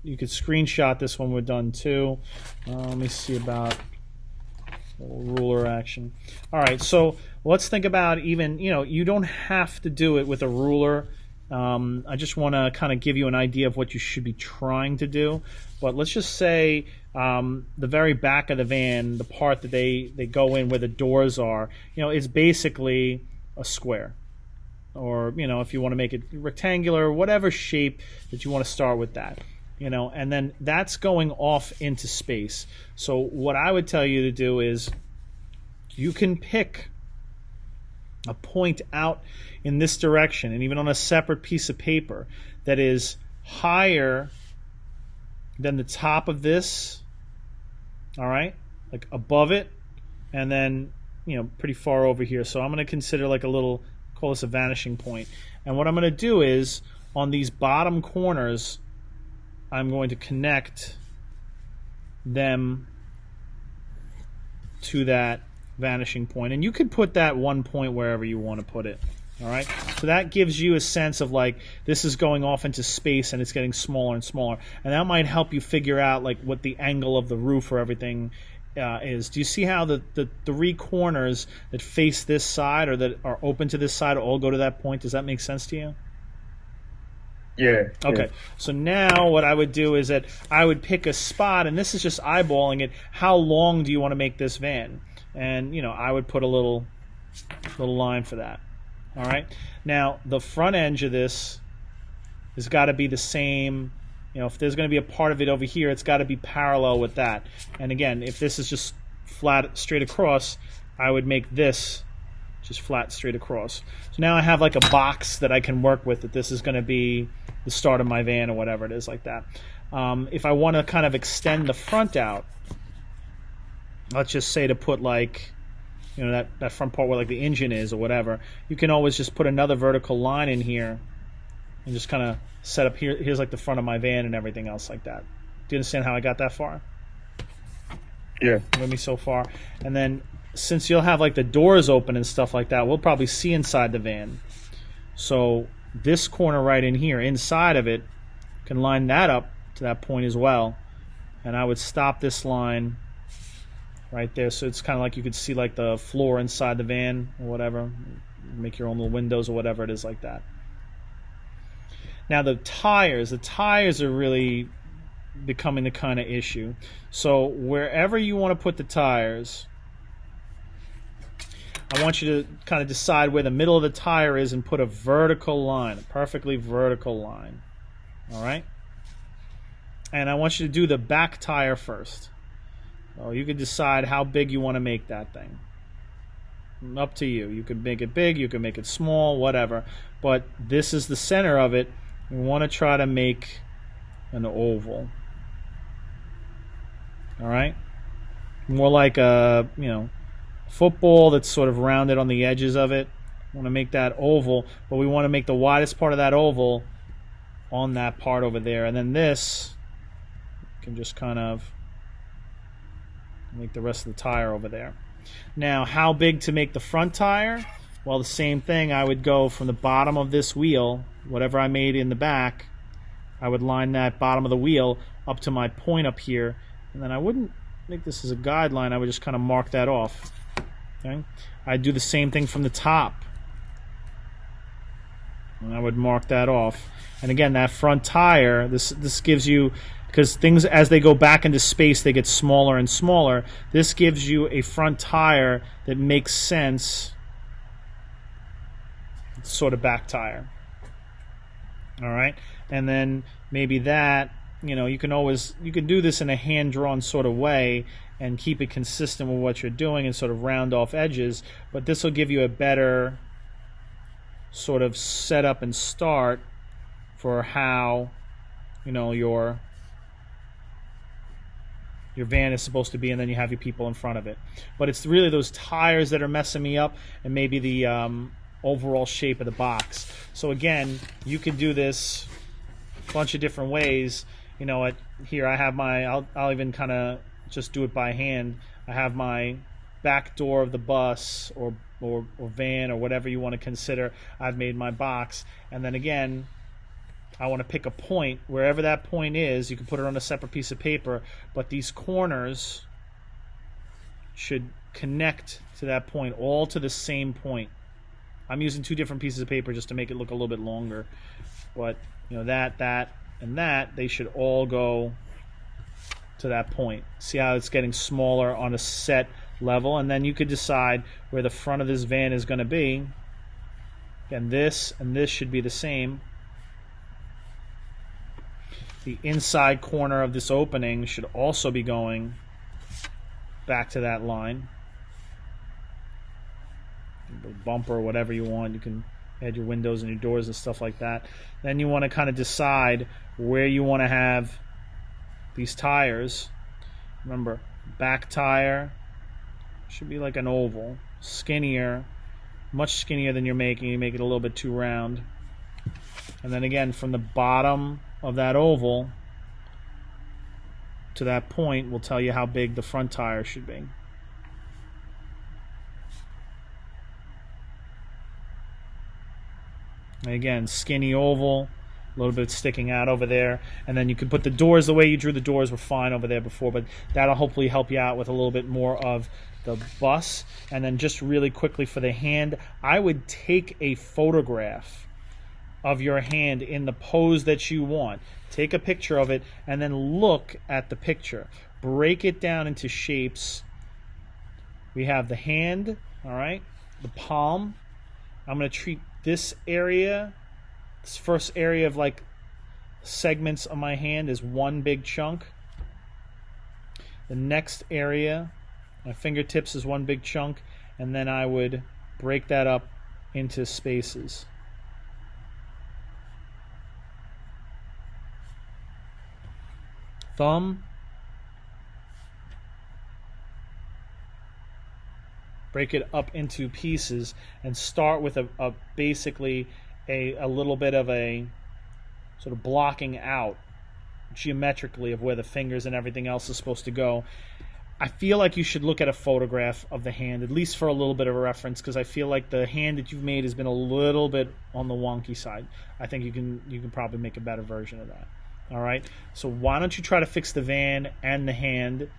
you could screenshot this when we're done too. Let me see about ruler action. All right, so let's think about even, you don't have to do it with a ruler. I just want to kind of give you an idea of what you should be trying to do. But let's just say the very back of the van, the part that they go in where the doors are, is basically a square. Or, if you want to make it rectangular, whatever shape that you want to start with that. And then that's going off into space. So what I would tell you to do is you can pick a point out in this direction, and even on a separate piece of paper that is higher than the top of this, all right, like above it, and then, pretty far over here. So I'm going to consider like a little, call this a vanishing point. And what I'm going to do is on these bottom corners, I'm going to connect them to that vanishing point. And you could put that one point wherever you want to put it. All right? So that gives you a sense of like this is going off into space and it's getting smaller and smaller. And that might help you figure out like what the angle of the roof or everything is. Do you see how the three corners that face this side or that are open to this side all go to that point? Does that make sense to you? Yeah. Okay, so now what I would do is that I would pick a spot, and this is just eyeballing it. How long do you want to make this van? And, I would put a little line for that. All right? Now, the front edge of this has got to be the same. If there's going to be a part of it over here, it's got to be parallel with that. And again, if this is just flat straight across, I would make this just flat straight across. So now I have like a box that I can work with, that this is going to be the start of my van or whatever it is like that. If I want to kind of extend the front out, let's just say to put like, that front part where like the engine is or whatever, you can always just put another vertical line in here and just kind of set up here. Here's like the front of my van and everything else like that. Do you understand how I got that far? Yeah. With me so far? And then since you'll have like the doors open and stuff like that, we'll probably see inside the van. So this corner right in here, inside of it, can line that up to that point as well. And I would stop this line right there. So it's kind of like you could see like the floor inside the van or whatever. Make your own little windows or whatever it is like that. Now the tires are really becoming the kind of issue. So wherever you want to put the tires, I want you to kind of decide where the middle of the tire is and put a vertical line, a perfectly vertical line. All right? And I want you to do the back tire first. So you can decide how big you want to make that thing. Up to you. You can make it big, you can make it small, whatever. But this is the center of it. We want to try to make an oval. All right? More like a, football that's sort of rounded on the edges of it. We want to make that oval, but we want to make the widest part of that oval on that part over there. And then this can just kind of make the rest of the tire over there. Now, how big to make the front tire? Well, the same thing. I would go from the bottom of this wheel, whatever I made in the back, I would line that bottom of the wheel up to my point up here. And then I wouldn't make this as a guideline. I would just kind of mark that off. Okay? I'd do the same thing from the top. And I would mark that off. And again, that front tire, this gives you, because things as they go back into space, they get smaller and smaller. This gives you a front tire that makes sense, sort of back tire. All right? And then maybe that, you can do this in a hand-drawn sort of way and keep it consistent with what you're doing and sort of round off edges, but this will give you a better sort of setup and start for how, your van is supposed to be, and then you have your people in front of it. But it's really those tires that are messing me up, and maybe the overall shape of the box. So again, you can do this a bunch of different ways. Here I have I'll even kind of just do it by hand. I have my back door of the bus or van or whatever you want to consider. I've made my box, and then again, I want to pick a point. Wherever that point is, you can put it on a separate piece of paper, but these corners should connect to that point, all to the same point. I'm using 2 different pieces of paper just to make it look a little bit longer. But, you know, that, and that, they should all go to that point. See how it's getting smaller on a set level? And then you could decide where the front of this van is going to be. And this should be the same. The inside corner of this opening should also be going back to that line. The bumper, whatever you want. You can add your windows and your doors and stuff like that. Then you want to kind of decide where you want to have these tires. Remember, back tire should be like an oval. Skinnier, much skinnier than you're making. You make it a little bit too round. And then again, from the bottom of that oval to that point will tell you how big the front tire should be. And again, skinny oval, a little bit sticking out over there. And then you can put the doors the way you drew the doors were fine over there before, but that'll hopefully help you out with a little bit more of the bus. And then just really quickly for the hand, I would take a photograph of your hand in the pose that you want. Take a picture of it and then look at the picture. Break it down into shapes. We have the hand, all right, the palm. I'm going to treat this area, this first area of like segments of my hand, is one big chunk. The next area, my fingertips, is one big chunk, and then I would break that up into spaces. Thumb, break it up into pieces and start with a basically a little bit of a sort of blocking out geometrically of where the fingers and everything else is supposed to go. I feel like you should look at a photograph of the hand, at least for a little bit of a reference, because I feel like the hand that you've made has been a little bit on the wonky side. I think you can probably make a better version of that. All right, so why don't you try to fix the van and the hand